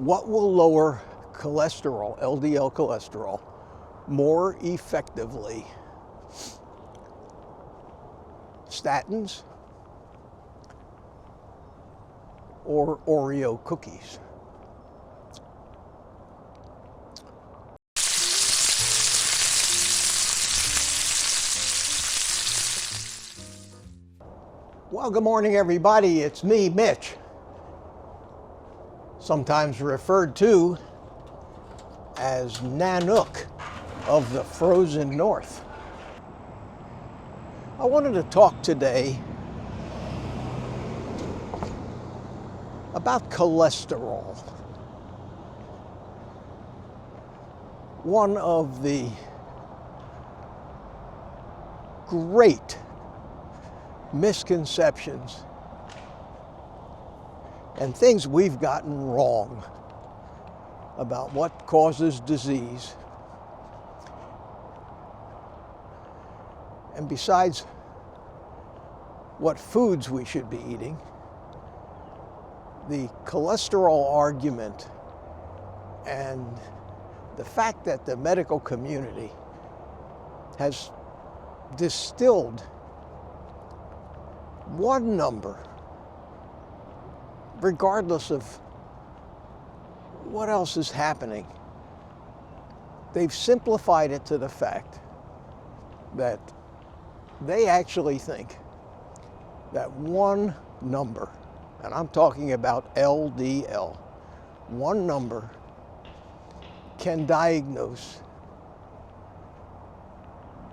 What will lower cholesterol, LDL cholesterol, more effectively? Statins or Oreo cookies? Well, good morning, everybody. It's me, Mitch, sometimes referred to as Nanook of the frozen north. I wanted to talk today about cholesterol. One of the great misconceptions and things we've gotten wrong about what causes disease. And besides what foods we should be eating, the cholesterol argument and the fact that the medical community has distilled one number, regardless of what else is happening. They've simplified it to the fact that they actually think that one number, and I'm talking about LDL, one number can diagnose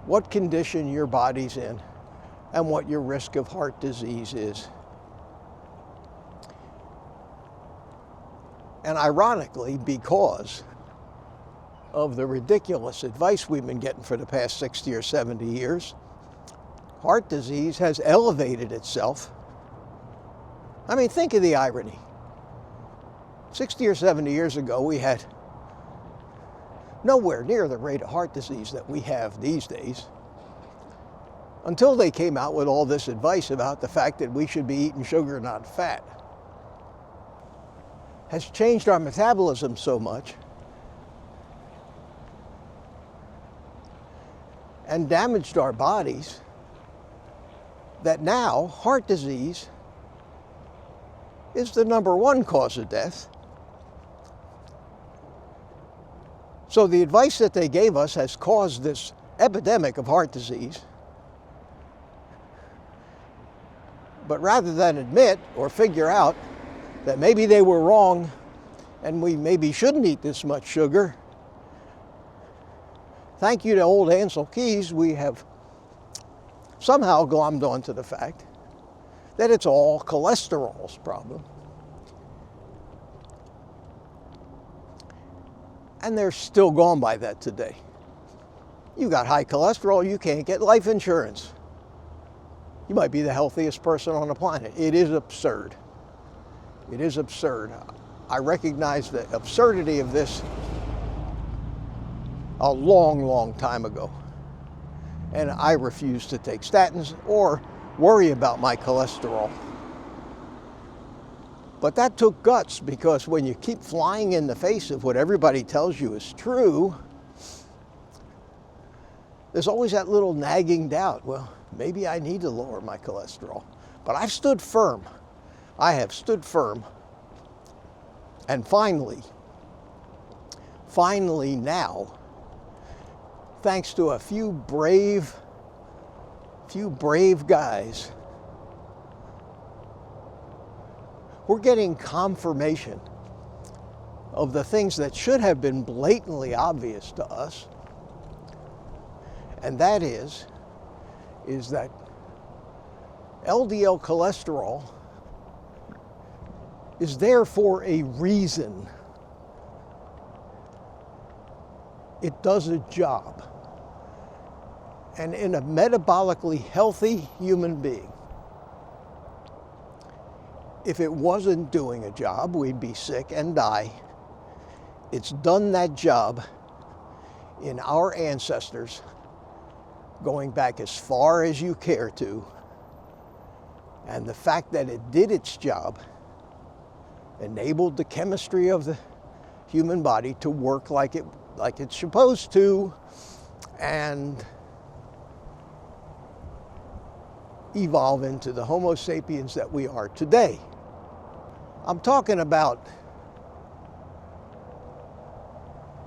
what condition your body's in and what your risk of heart disease is. And ironically, because of the ridiculous advice we've been getting for the past 60 or 70 years, heart disease has elevated itself. I mean, think of the irony. 60 or 70 years ago, we had nowhere near the rate of heart disease that we have these days, until they came out with all this advice about the fact that we should be eating sugar, not fat. Has changed our metabolism so much and damaged our bodies that now heart disease is the #1 cause of death. So the advice that they gave us has caused this epidemic of heart disease. But rather than admit or figure out that maybe they were wrong and we maybe shouldn't eat this much sugar, thank you to old Ansel Keys, we have somehow glommed onto the fact that it's all cholesterol's problem. And they're still going by that today. You got high cholesterol, you can't get life insurance. You might be the healthiest person on the planet. It is absurd. It is absurd. I recognize the absurdity of this a long, long time ago. And I refuse to take statins or worry about my cholesterol. But that took guts, because when you keep flying in the face of what everybody tells you is true, there's always that little nagging doubt. Well, maybe I need to lower my cholesterol. But I've stood firm. I have stood firm. And finally now, thanks to a few brave guys, we're getting confirmation of the things that should have been blatantly obvious to us. And that is that LDL cholesterol is there for a reason. It does a job. And in a metabolically healthy human being, if it wasn't doing a job, we'd be sick and die. It's done that job in our ancestors, going back as far as you care to. And the fact that it did its job enabled the chemistry of the human body to work like it's supposed to and evolve into the Homo sapiens that we are today. I'm talking about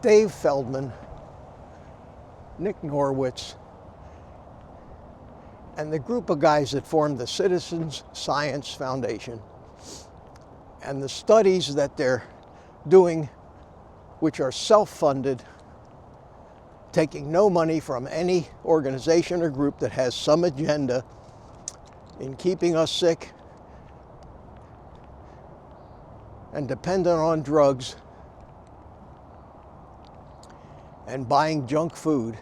Dave Feldman, Nick Norwitz, and the group of guys that formed the Citizens Science Foundation, and the studies that they're doing, which are self-funded, taking no money from any organization or group that has some agenda in keeping us sick and dependent on drugs and buying junk food.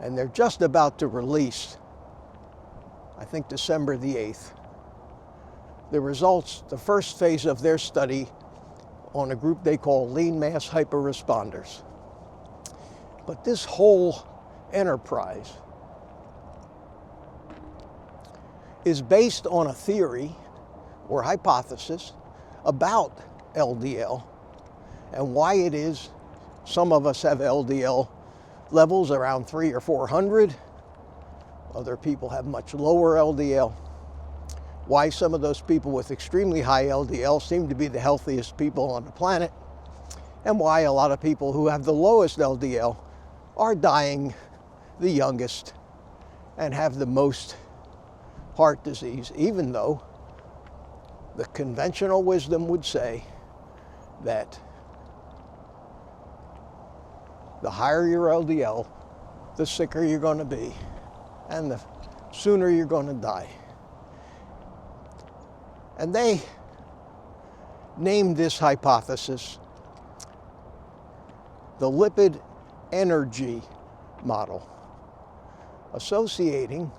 And they're just about to release, I think December the 8th, the results, the first phase of their study on a group they call lean mass hyperresponders. But this whole enterprise is based on a theory or hypothesis about LDL and why it is some of us have LDL levels around 300 or 400. Other people have much lower LDL. Why some of those people with extremely high LDL seem to be the healthiest people on the planet, and why a lot of people who have the lowest LDL are dying the youngest and have the most heart disease, even though the conventional wisdom would say that the higher your LDL, the sicker you're going to be, and the sooner you're going to die. And they named this hypothesis the lipid energy model, associating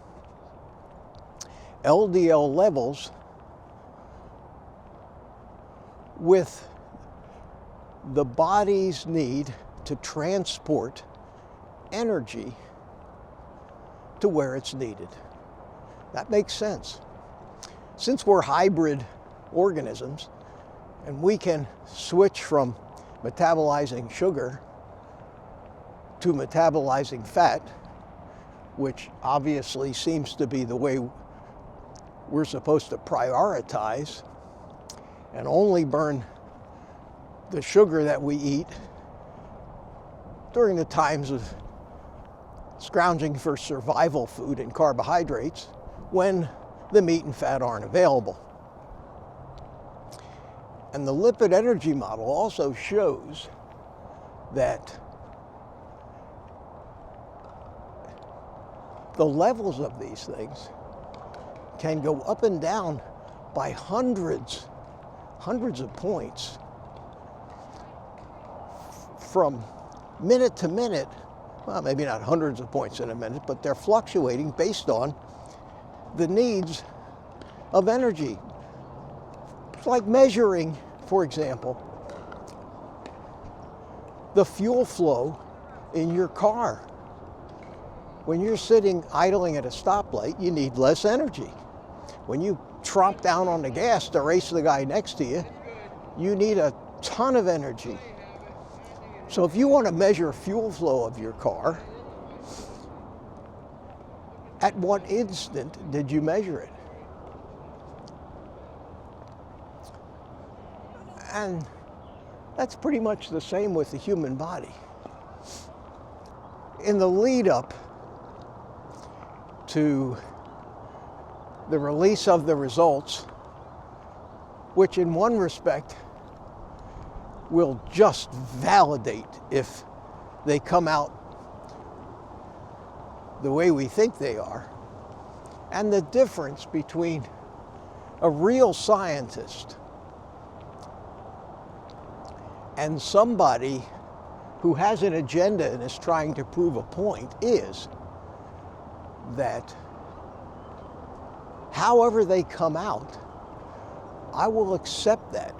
LDL levels with the body's need to transport energy to where it's needed. That makes sense. Since we're hybrid organisms and we can switch from metabolizing sugar to metabolizing fat, which obviously seems to be the way we're supposed to prioritize, and only burn the sugar that we eat during the times of scrounging for survival food and carbohydrates when the meat and fat aren't available. And the lipid energy model also shows that the levels of these things can go up and down by hundreds of points from minute to minute. Well, maybe not hundreds of points in a minute, but they're fluctuating based on the needs of energy. It's like measuring, for example, the fuel flow in your car. When you're sitting idling at a stoplight, you need less energy. When you tromp down on the gas to race the guy next to you, you need a ton of energy. So if you want to measure fuel flow of your car, at what instant did you measure it? And that's pretty much the same with the human body. In the lead up to the release of the results, which in one respect will just validate if they come out the way we think they are, and the difference between a real scientist and somebody who has an agenda and is trying to prove a point is that however they come out, I will accept that.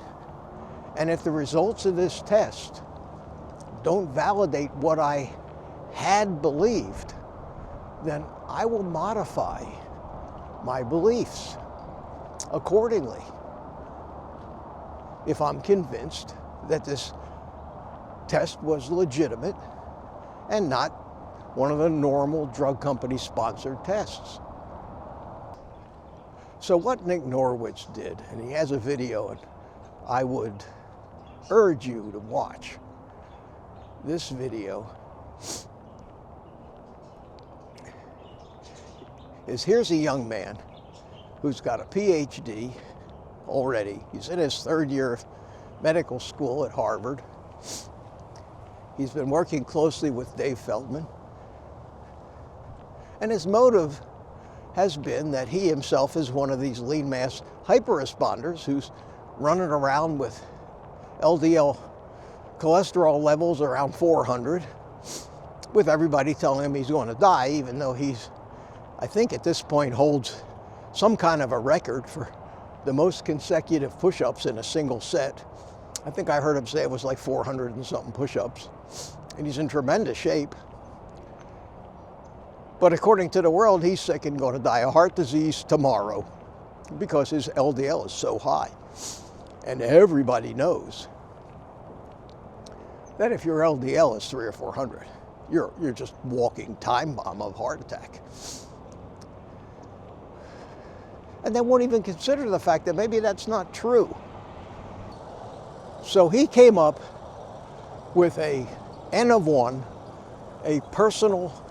And if the results of this test don't validate what I had believed, then I will modify my beliefs accordingly. if I'm convinced that this test was legitimate and not one of the normal drug company sponsored tests. So what Nick Norwitz did, and he has a video, and I would urge you to watch this video, is here's a young man who's got a PhD already. He's in his third year of medical school at Harvard. He's been working closely with Dave Feldman. And his motive has been that he himself is one of these lean mass hyperresponders who's running around with LDL cholesterol levels around 400, with everybody telling him he's going to die, even though he's, I think at this point, holds some kind of a record for the most consecutive push-ups in a single set. I think I heard him say it was like 400 and something push-ups. And he's in tremendous shape. But according to the world, he's sick and going to die of heart disease tomorrow because his LDL is so high. And everybody knows that if your LDL is 300 or 400, you're just walking time bomb of heart attack. And they won't even consider the fact that maybe that's not true. So he came up with a N of 1, a personal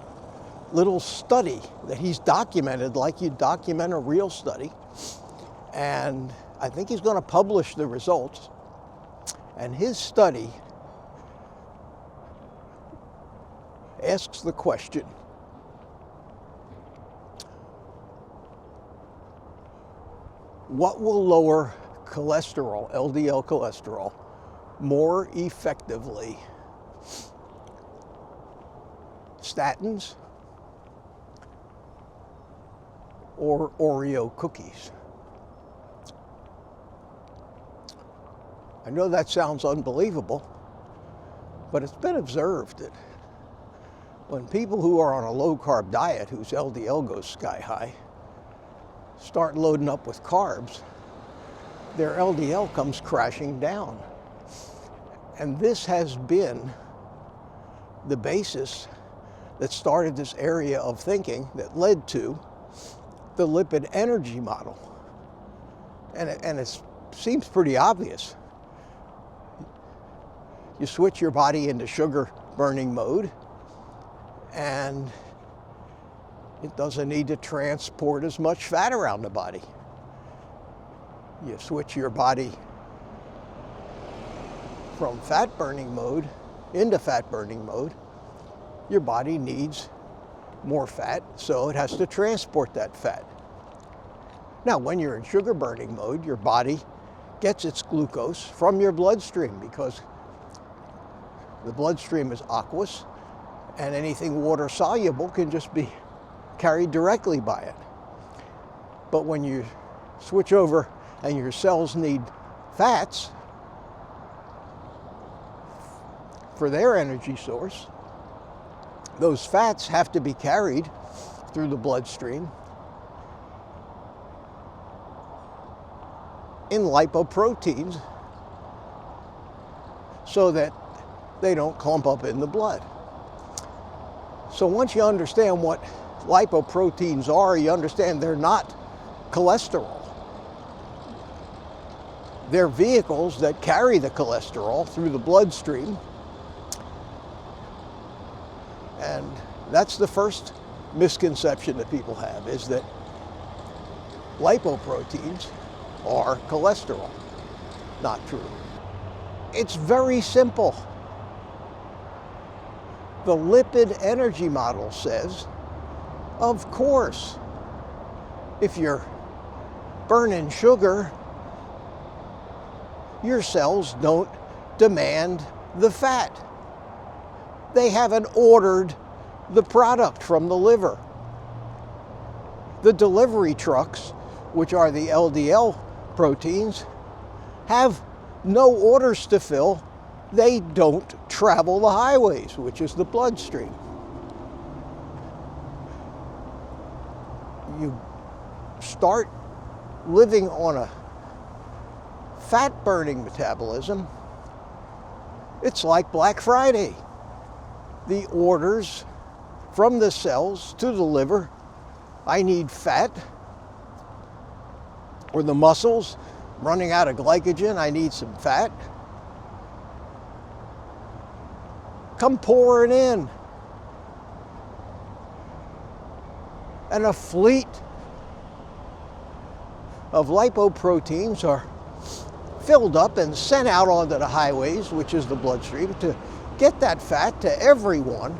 little study that he's documented like you document a real study. And I think he's going to publish the results. And his study asks the question, what will lower cholesterol, LDL cholesterol, more effectively? Statins or Oreo cookies? I know that sounds unbelievable, but it's been observed that when people who are on a low-carb diet, whose LDL goes sky high, start loading up with carbs, their LDL comes crashing down. And this has been the basis that started this area of thinking that led to the lipid energy model. And it seems pretty obvious. You switch your body into sugar burning mode, and it doesn't need to transport as much fat around the body. You switch your body from fat burning mode into fat burning mode, your body needs more fat, so it has to transport that fat. Now, when you're in sugar burning mode, your body gets its glucose from your bloodstream because the bloodstream is aqueous, and anything water soluble can just be carried directly by it. But when you switch over and your cells need fats for their energy source, those fats have to be carried through the bloodstream in lipoproteins so that they don't clump up in the blood. So once you understand what lipoproteins are, you understand they're not cholesterol. They're vehicles that carry the cholesterol through the bloodstream. And that's the first misconception that people have, is that lipoproteins are cholesterol. Not true. It's very simple. The lipid energy model says, of course, if you're burning sugar, your cells don't demand the fat. They haven't ordered the product from the liver. The delivery trucks, which are the LDL proteins, have no orders to fill. They don't travel the highways, which is the bloodstream. You start living on a fat-burning metabolism, it's like Black Friday. The orders from the cells to the liver, I need fat, or the muscles running out of glycogen, I need some fat. Come pouring in. And a fleet of lipoproteins are filled up and sent out onto the highways, which is the bloodstream, to get that fat to every one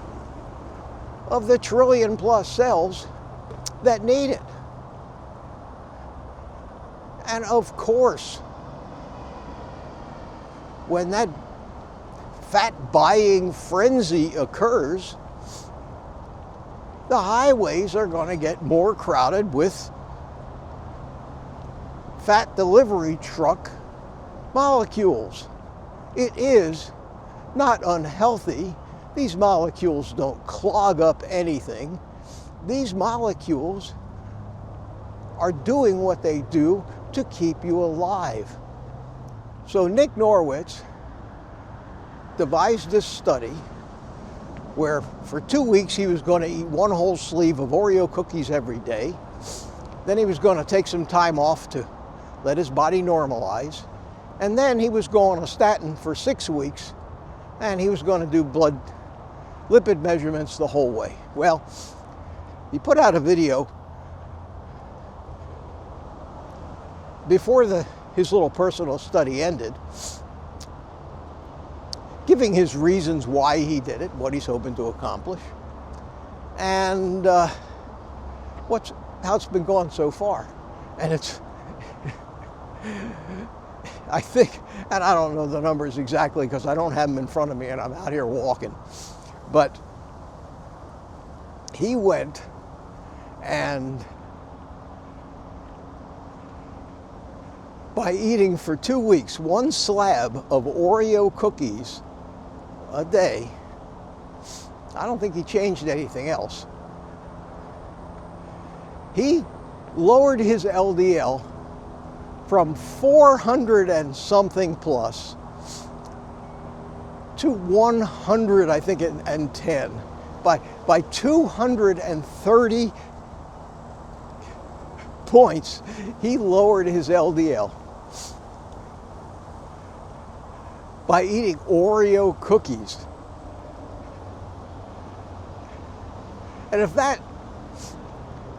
of the trillion plus cells that need it. And of course, when that fat buying frenzy occurs, the highways are going to get more crowded with fat delivery truck molecules. It is not unhealthy. These molecules don't clog up anything. These molecules are doing what they do to keep you alive. So Nick Norwitz devised this study where for 2 weeks he was going to eat one whole sleeve of Oreo cookies every day. Then he was going to take some time off to let his body normalize. And then he was going on a statin for 6 weeks, and he was going to do blood lipid measurements the whole way. Well, he put out a video before his little personal study ended, giving his reasons why he did it, what he's hoping to accomplish, and how it's been going so far. And it's, I think, and I don't know the numbers exactly because I don't have them in front of me and I'm out here walking, but he went and by eating for 2 weeks one slab of Oreo cookies a day, I don't think he changed anything else. He lowered his LDL from 400 and something plus to 100, I think, and 10. By 230 points, he lowered his LDL by eating Oreo cookies. And if that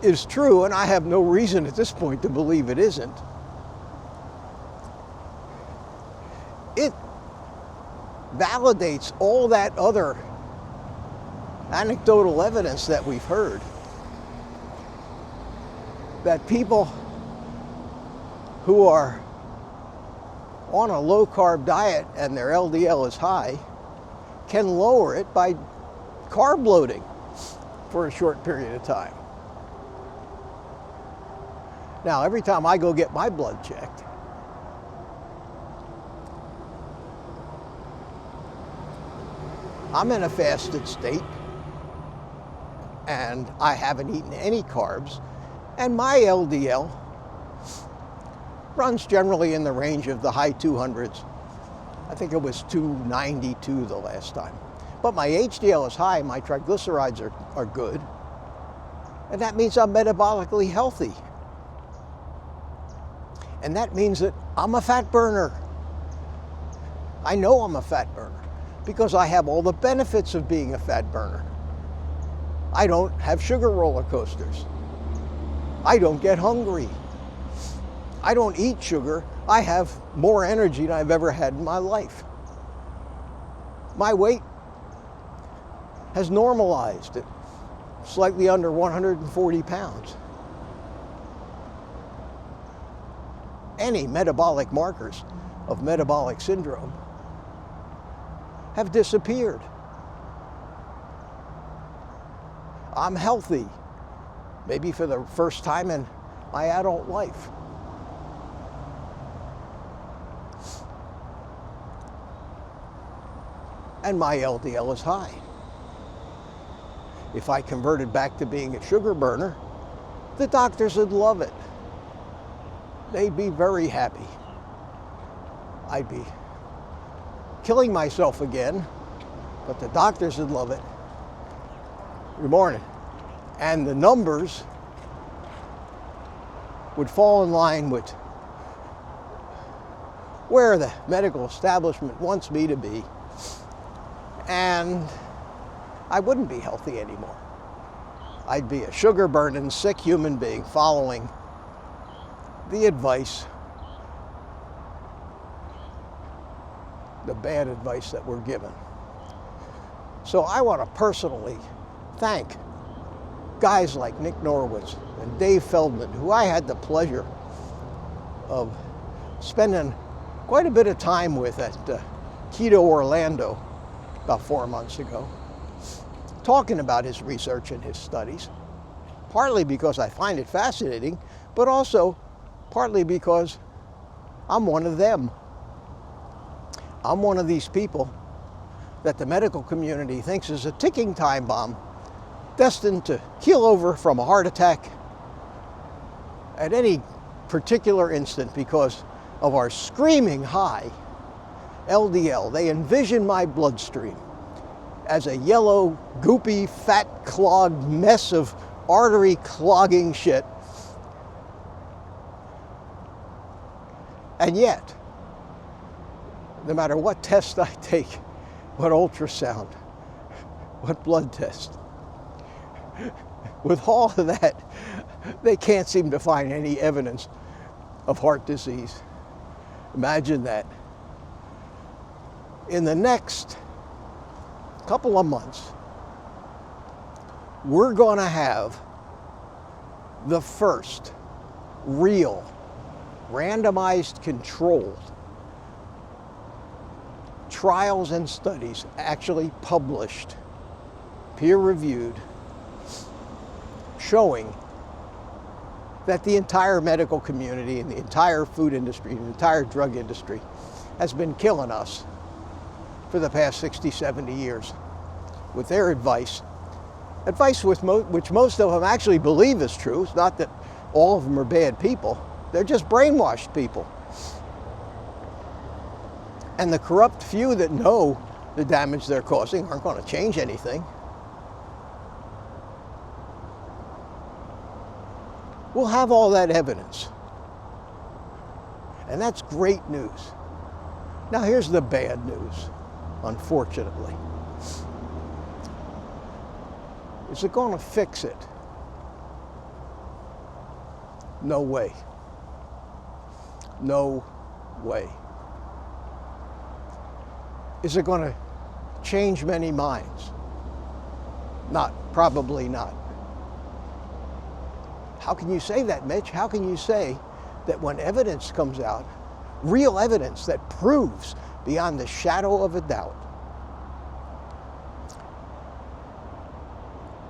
is true, and I have no reason at this point to believe it isn't, it validates all that other anecdotal evidence that we've heard that people who are on a low-carb diet and their LDL is high can lower it by carb loading for a short period of time. Now, every time I go get my blood checked, I'm in a fasted state and I haven't eaten any carbs, and my LDL runs generally in the range of the high 200s. I think it was 292 the last time. But my HDL is high, my triglycerides are good, and that means I'm metabolically healthy. And that means that I'm a fat burner. I know I'm a fat burner because I have all the benefits of being a fat burner. I don't have sugar roller coasters. I don't get hungry. I don't eat sugar. I have more energy than I've ever had in my life. My weight has normalized at slightly under 140 pounds. Any metabolic markers of metabolic syndrome have disappeared. I'm healthy, maybe for the first time in my adult life. And my LDL is high. If I converted back to being a sugar burner, the doctors would love it. They'd be very happy. I'd be killing myself again, but the doctors would love it. Good morning. And the numbers would fall in line with where the medical establishment wants me to be, and I wouldn't be healthy anymore. I'd be a sugar-burning, sick human being following the advice, the bad advice that we're given. So I want to personally thank guys like Nick Norwitz and Dave Feldman, who I had the pleasure of spending quite a bit of time with at Keto Orlando about 4 months ago, talking about his research and his studies, partly because I find it fascinating, but also partly because I'm one of them. I'm one of these people that the medical community thinks is a ticking time bomb destined to keel over from a heart attack at any particular instant because of our screaming high LDL. They envision my bloodstream as a yellow, goopy, fat-clogged mess of artery-clogging shit. And yet, no matter what test I take, what ultrasound, what blood test, with all of that, they can't seem to find any evidence of heart disease. Imagine that. In the next couple of months, we're going to have the first real randomized controlled trials and studies actually published, peer-reviewed, showing that the entire medical community and the entire food industry and the entire drug industry has been killing us for the past 60, 70 years with their advice which most of them actually believe is true. It's not that all of them are bad people. They're just brainwashed people. And the corrupt few that know the damage they're causing aren't going to change anything. We'll have all that evidence. And that's great news. Now here's the bad news, unfortunately. Is it going to fix it? No way. No way. Is it going to change many minds? Probably not. How can you say that, Mitch? How can you say that when evidence comes out, real evidence that proves beyond the shadow of a doubt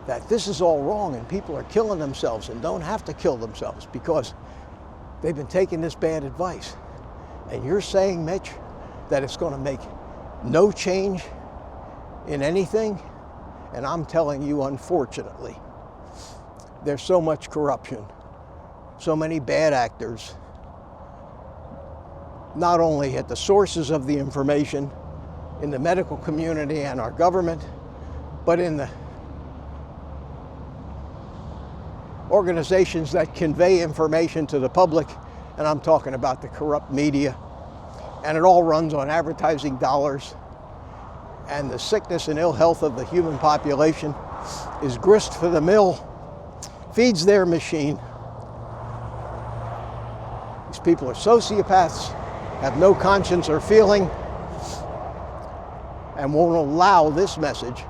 that this is all wrong and people are killing themselves and don't have to kill themselves because they've been taking this bad advice, and you're saying, Mitch, that it's going to make no change in anything? And I'm telling you, unfortunately, there's so much corruption, so many bad actors, not only at the sources of the information in the medical community and our government, but in the organizations that convey information to the public, and I'm talking about the corrupt media. And it all runs on advertising dollars, and the sickness and ill health of the human population is grist for the mill, feeds their machine. These people are sociopaths, have no conscience or feeling, and won't allow this message,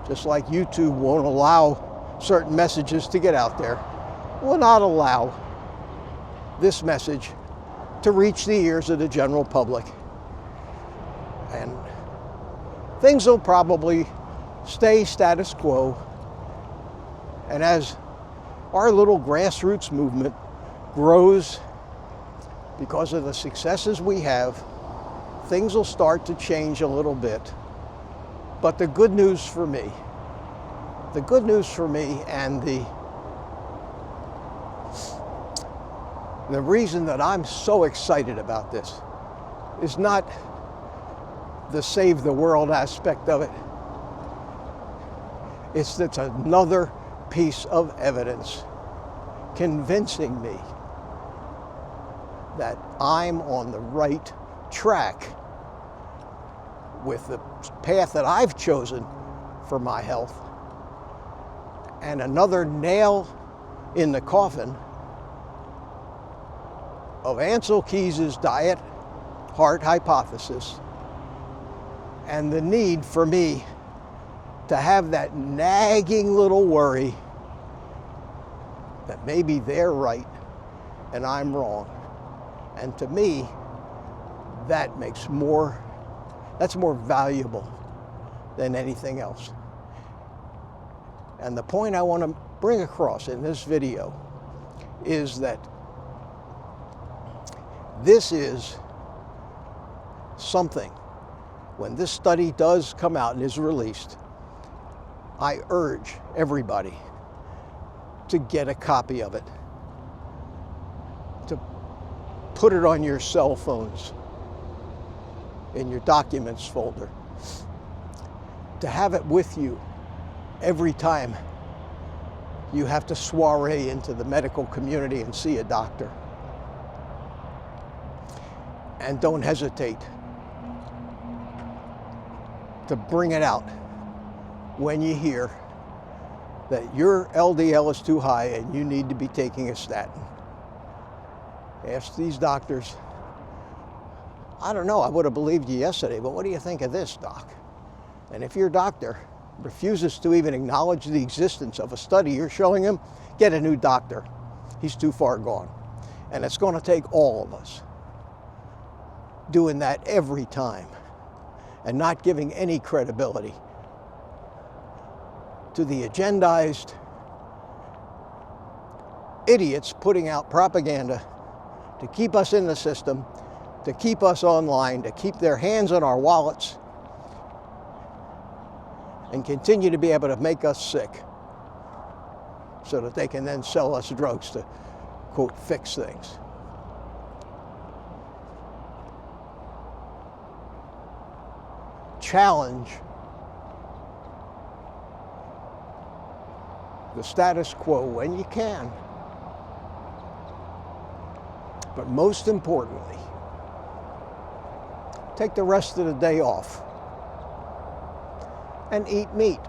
just like YouTube won't allow certain messages to get out there, will not allow this message to reach the ears of the general public. And things will probably stay status quo. And as our little grassroots movement grows because of the successes we have, things will start to change a little bit. But the good news for me and the reason that I'm so excited about this is not the save the world aspect of it. It's another piece of evidence convincing me that I'm on the right track with the path that I've chosen for my health. And another nail in the coffin of Ancel Keys's diet heart hypothesis and the need for me to have that nagging little worry that maybe they're right and I'm wrong. And to me, that's more valuable than anything else. And the point I want to bring across in this video is that this is something, when this study does come out and is released, I urge everybody to get a copy of it, to put it on your cell phones, in your documents folder, to have it with you every time you have to soiree into the medical community and see a doctor. And don't hesitate to bring it out when you hear that your LDL is too high and you need to be taking a statin. Ask these doctors, I don't know, I would have believed you yesterday, but what do you think of this, doc? And if your doctor refuses to even acknowledge the existence of a study you're showing him, get a new doctor. He's too far gone. And it's going to take all of us doing that every time and not giving any credibility to the agendized idiots putting out propaganda to keep us in the system, to keep us online, to keep their hands on our wallets, and continue to be able to make us sick so that they can then sell us drugs to, quote, fix things. Challenge the status quo when you can. But most importantly, take the rest of the day off and eat meat.